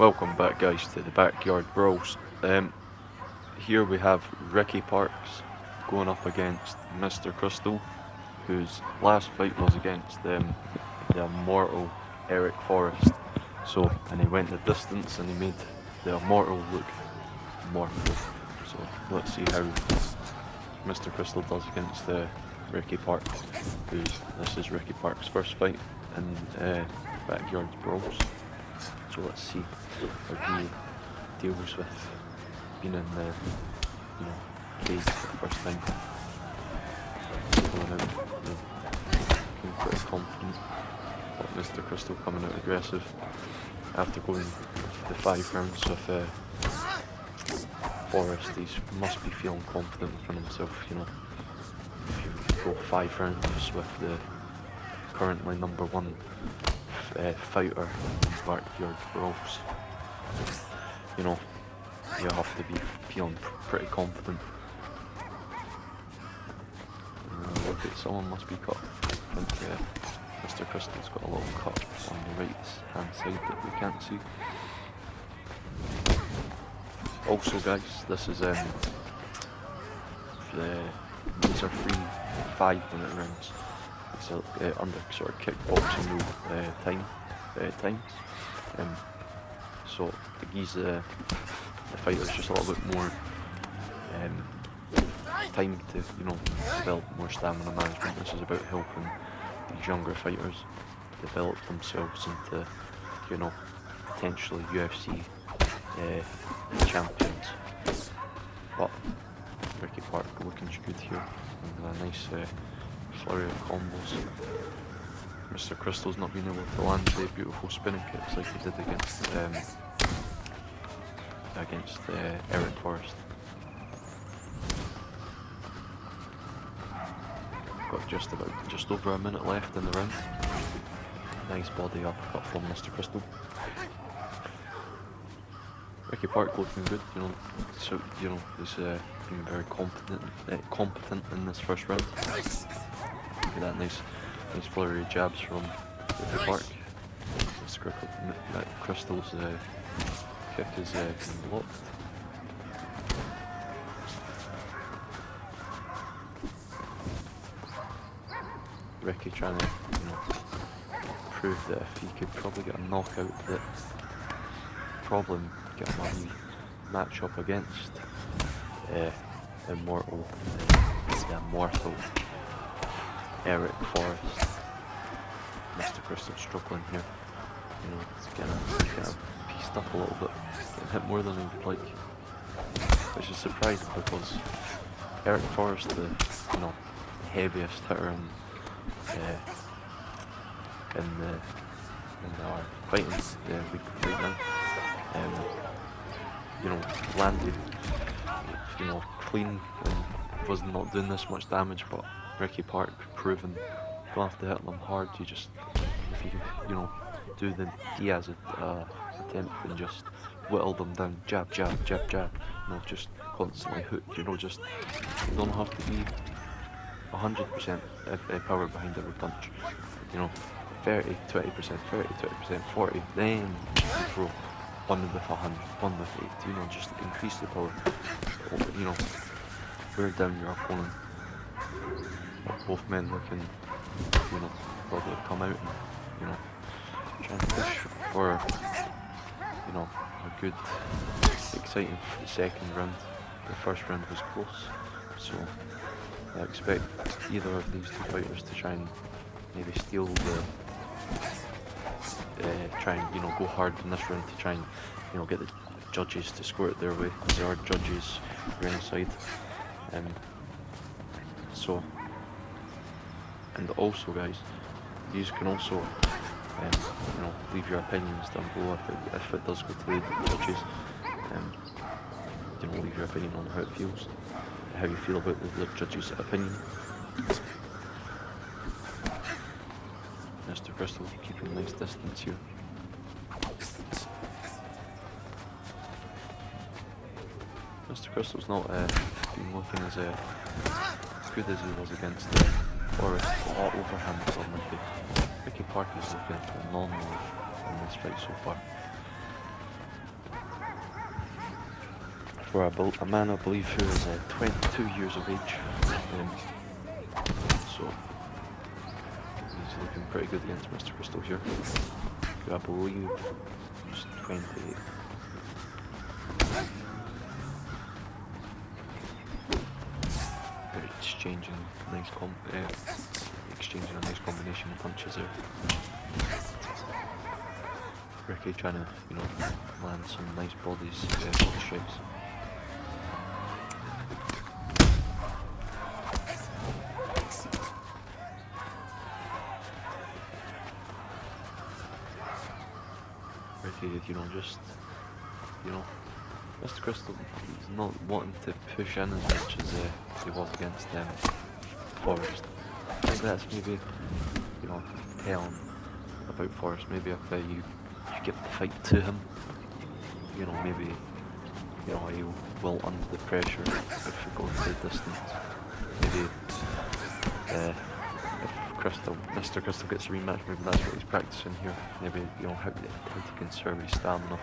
Welcome back, guys, to the Backyard Brawls. Here we have Ricky Parks going up against Mr. Crystal, whose last fight was against the immortal Eric Forrest. And he went the distance and he made the immortal look mortal. So let's see how Mr. Crystal does against Ricky Parks. This is Ricky Parks' first fight in Backyard Brawls. So let's see how he deals with being in the cage for the first time. Going out, looking pretty confident. But Mr. Crystal coming out aggressive after going the 5 rounds with Forrest. He must be feeling confident within himself. If you go 5 rounds with the currently #1 fighter in Backyard Brawls, you have to be feeling pretty confident. Look at someone must be cut. I think Mr. Crystal's got a little cut on the right hand side that we can't see. Also, guys, this is these are 3 5-minute rounds. So under sort of kickboxing rule times. So the fighter's just a little bit more time to develop more stamina management. This is about helping these younger fighters develop themselves into potentially UFC champions. But Ricky Park looking good here, and a nice flurry of combos. Mr. Crystal's not been able to land the beautiful spinning kicks like he did against Eric Forrest. Got just over a minute left in the round. Nice body uppercut from Mr. Crystal. Ricky Park looking good, so he's being very competent in this first round. Look at that nice flurry of jabs from Ricky Park. Mr. Crystal's kick is blocked. Ricky trying to prove that if he could probably get a knockout, that probably get him a wee match up against the immortal Eric Forrest. Mr. Crystal struggling here. He's kind of pieced up a little bit, getting hit more than he would like, which is surprising because Eric Forrest, the heaviest hitter in our fighting league right now, landed clean and was not doing this much damage. But Ricky Park proving you don't have to hit them hard. You just, if you do the Diaz attempt and just whittle them down, jab, jab, jab, jab, just constantly hook. Just you don't have to be 100% power behind every punch. 30, 20%, 30, 20%, 40, then you throw one with 100, one with 8, just increase the power. Wear down your opponent. Both men looking, probably come out and, try and push for, a good, exciting second round. The first round was close, so I expect either of these 2 fighters to try and maybe steal try and go hard in this round to try and get the judges to score it their way. There are judges ringside, and also, guys, you can also leave your opinions down below if it does go to the judges. Leave your opinion on how it feels, how you feel about the judges' opinion. Mr. Crystal keeping a nice distance here. Mr. Crystal's not been looking as good as he was against Forrest. A lot overhand from Ricky Park is looking phenomenal in this fight so far. for a man, I believe, who is 22 years of age. So he's looking pretty good against Mr. Crystal here. Who I believe is 28. They're exchanging a nice combination of punches there. Ricky trying to, land some nice body strikes. Ricky, Mr. Crystal is not wanting to push in as much as he was against Forrest. I think that's maybe, telling about Forrest. Maybe if you give the fight to him, maybe, he will under the pressure if you go to the distance. Maybe if Mr. Crystal gets a rematch, maybe that's what he's practicing here. Maybe, how to conserve his stamina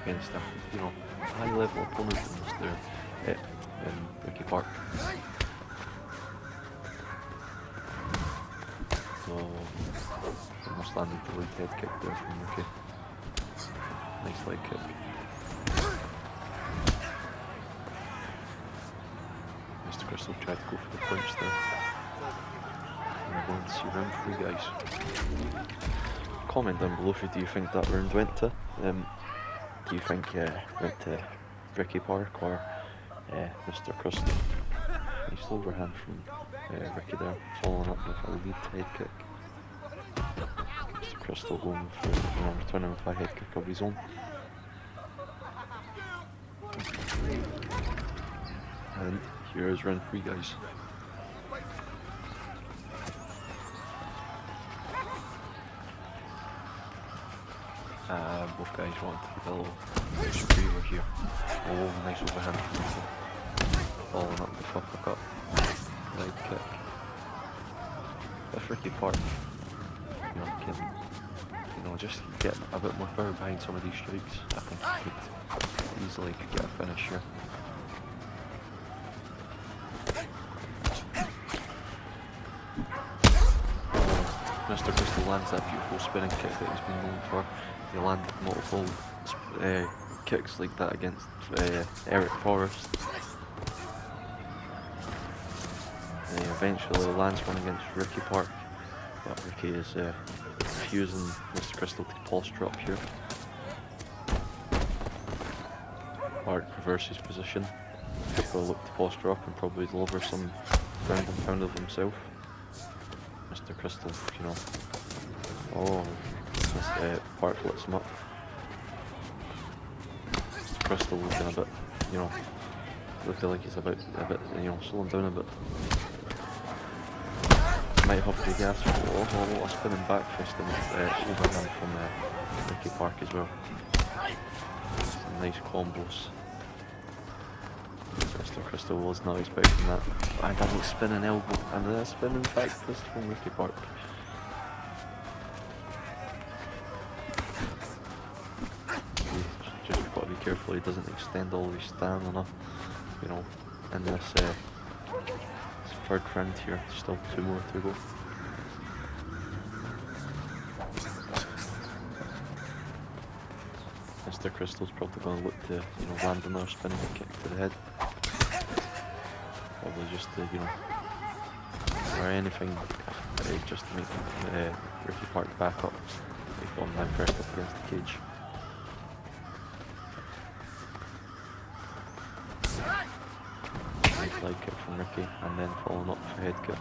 against a high level opponent in Ricky Park. So, almost landed the lead head kick there from Ricky. Nice leg kick. Mr. Crystal tried to go for the punch there. And we're going to see round 3, guys. Comment down below who do you think that round went to. Do you think went to Ricky Park or Mr. Crystal? Nice overhand from Ricky there, following up with a lead head kick. Mr. Crystal going for returning with a head kick of his own. And here is round 3, guys. Both guys want to be a little superior here. Oh, nice overhand from Ricky. Following up with uppercut. Leg kick. If Ricky Park, can, just get a bit more power behind some of these strikes, I think he could easily get a finish here. Mr. Crystal lands that beautiful spinning kick that he's been known for. He landed multiple kicks like that against Eric Forrest. And he eventually lands one against Ricky Park. But Ricky is refusing Mr. Crystal to posture up here. Park reverses position. Will look to posture up and probably deliver some ground and pound of himself. Mr. Crystal, Park lets him up. Mr. Crystal looking a bit, looking like he's a bit, slowing down a bit. Might have to gas for a spinning back fist and overhand from Ricky Park as well. Some nice combos. Mr. Crystal was not expecting that. A double spinning elbow and a spinning back fist from Ricky Park. Just got to be careful he doesn't extend all his stamina, in this third round here. Still 2 more to go. Mr. Crystal's probably going to look to, land another spinning kick to the head. Probably just to, or anything, just to make Ricky Park back up. He's got him now pressed up against the cage. Nice leg kick from Ricky, and then following up with a head kick.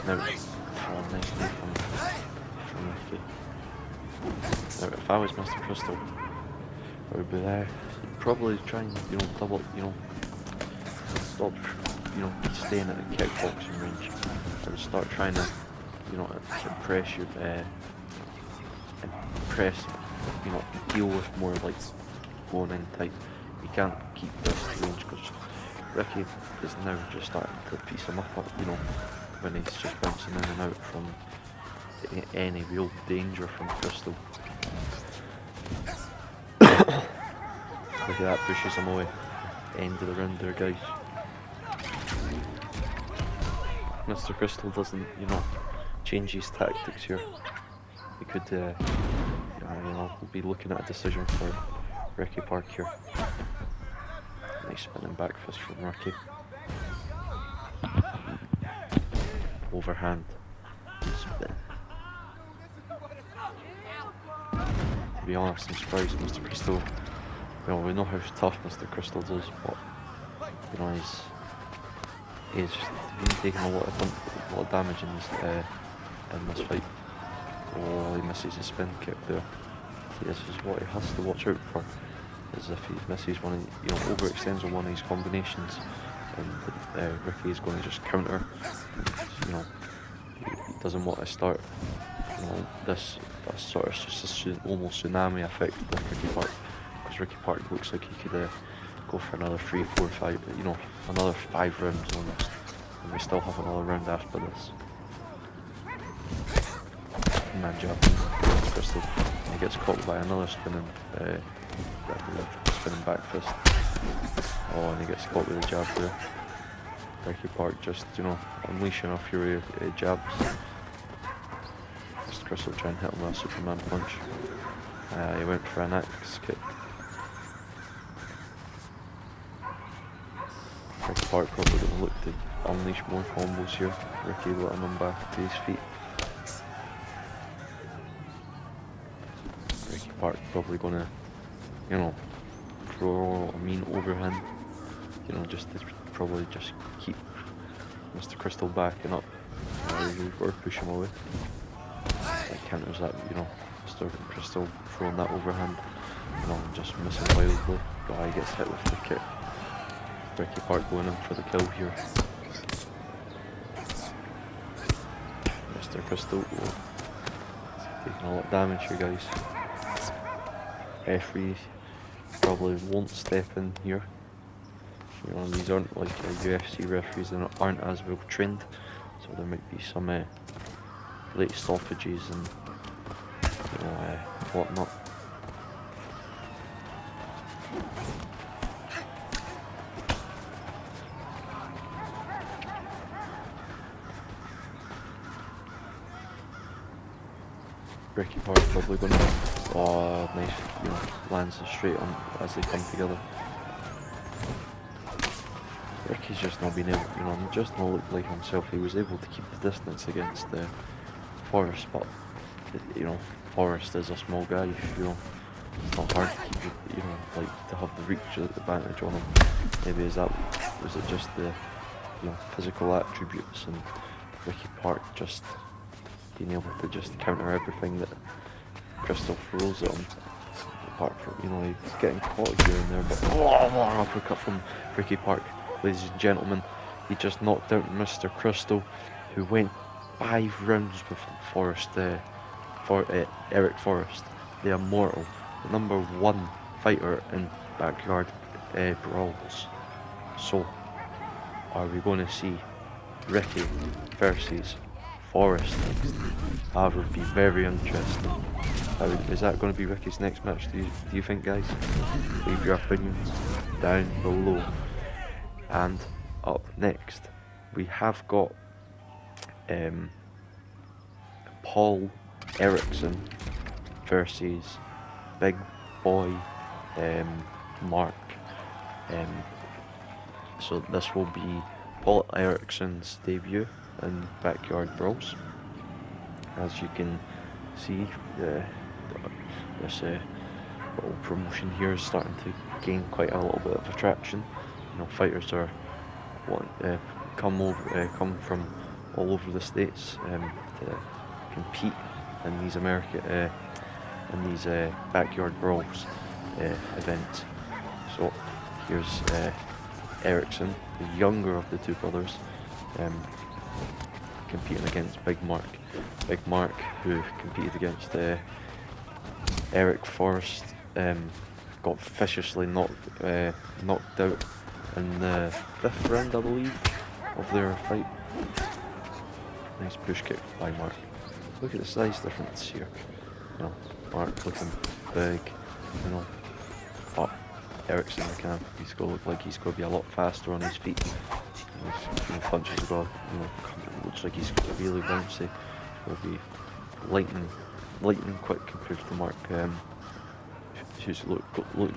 Now, nice knee from Ricky. Now, if I was Mr. Crystal, I would be there. Probably try and, double, stop, staying at the kickboxing range. I would start trying to, impress your, deal with more like going in tight. You can't keep this range because Ricky is now just starting to piece him up, when he's just bouncing in and out from any real danger from Crystal. Look at that, pushes him away. End of the round there, guys. Mr. Crystal doesn't, you know, change his tactics here. He could, you know, we'll be looking at a decision for Ricky Park here. Nice spinning back fist from Ricky. Overhand. Spin. To be honest, I'm surprised Mr. Crystal. You know, we know how tough Mr. Crystal is, but you know he's been taking a lot of damage in this fight. Oh, he misses a spin kick there. See, this is what he has to watch out for. Is if he misses one, you know, overextends on one of his combinations, and Ricky is going to just counter. You know, he doesn't want to start. You know, this sort of just almost tsunami effect with Ricky Park, because Ricky Park looks like he could go for another 3, 4, 5, you know, another 5 rounds almost, and we still have another round after this. Man jab, Crystal. He gets caught by another spinning back fist. Oh, and he gets caught with a jab there. Ricky Park just, you know, unleashing a fury of jabs. Just Crystal trying to hit him with a Superman punch. He went for an axe kick. Ricky Park probably going to look to unleash more combos here. Ricky letting him back to his feet. Ricky Park probably going to, you know, throw a mean overhand. You know, just to probably just keep Mr. Crystal backing up or push him away. That counters that, you know, Mr. Crystal throwing that overhand, you know, just missing wildly. Guy gets hit with the kick. Ricky Park going in for the kill here. Mr. Crystal taking a lot of damage here, guys. Referees probably won't step in here. You know, these aren't like UFC referees, they aren't as well trained, so there might be some late stoppages and you know, whatnot. Ricky Park probably going to, oh nice, you know, lands it straight on as they come together. Ricky's just not been able, you know, just not looked like himself. He was able to keep the distance against Forrest, but you know, Forrest is a small guy. You know, it's not hard to keep, you know, like to have the reach advantage on him. Maybe was it just the, you know, physical attributes and Ricky Park just being able to just counter everything that Crystal throws at him. Apart from, you know, he's getting caught here and there, but oh, uppercut from Ricky Park. Ladies and gentlemen, he just knocked out Mr. Crystal, who went 5 rounds with Forrest, Eric Forrest, the immortal, the #1 fighter in backyard brawls. So, are we going to see Ricky versus Forrest next? That would be very interesting. Is that going to be Ricky's next match? Do you think, guys? Leave your opinions down below. And up next, we have got Paul Ericson versus Bigboy Mark. So this will be Paul Ericson's debut in Backyard Brawls. As you can see, this little promotion here is starting to gain quite a little bit of attraction. You know, fighters are come from all over the states to compete in these Backyard Brawls events. So here's Ericson, the younger of the two brothers, competing against Big Mark. Big Mark, who competed against Eric Forrest, got viciously knocked out in the 5th round, I believe, of their fight. Nice push kick by Mark. Look at the size difference here. You know, Mark looking big, you know. But Ericson again, he's going to look like he's going to be a lot faster on his feet. His punches as well, you know, looks like he's really bouncy. He's going to be lightning quick compared to Mark.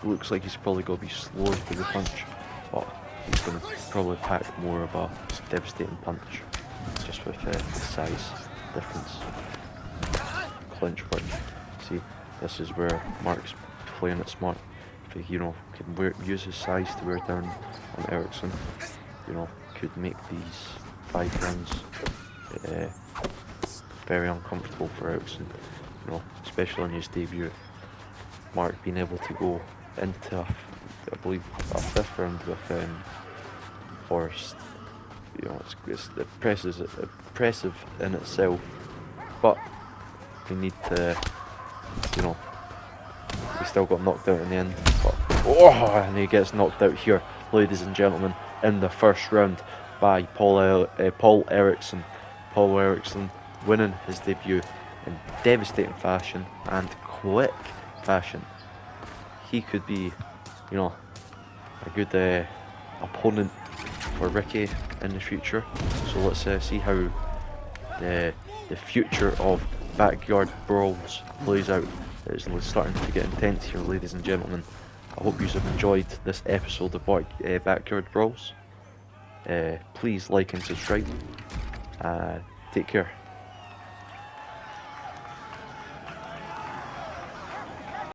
Looks like he's probably going to be slow to the punch, but he's going to probably pack more of a devastating punch, just with the size difference. Clinch work. See, this is where Mark's playing it smart. If he, you know, can use his size to wear down on Ericson, you know, could make these 5 rounds very uncomfortable for Ericson. You know, especially on his debut. Mark being able to go into, I believe, a 5th round with Forrest. You know, it's impressive in itself, but we need to, you know, he still got knocked out in the end. But, and he gets knocked out here, ladies and gentlemen, in the 1st round by Paul Ericson. Paul Ericson winning his debut in devastating fashion and quick fashion. He could be, you know, a good opponent for Ricky in the future. So let's see how the future of Backyard Brawls plays out. It's starting to get intense here, ladies and gentlemen. I hope you have enjoyed this episode of Backyard Brawls. Please like and subscribe. Take care.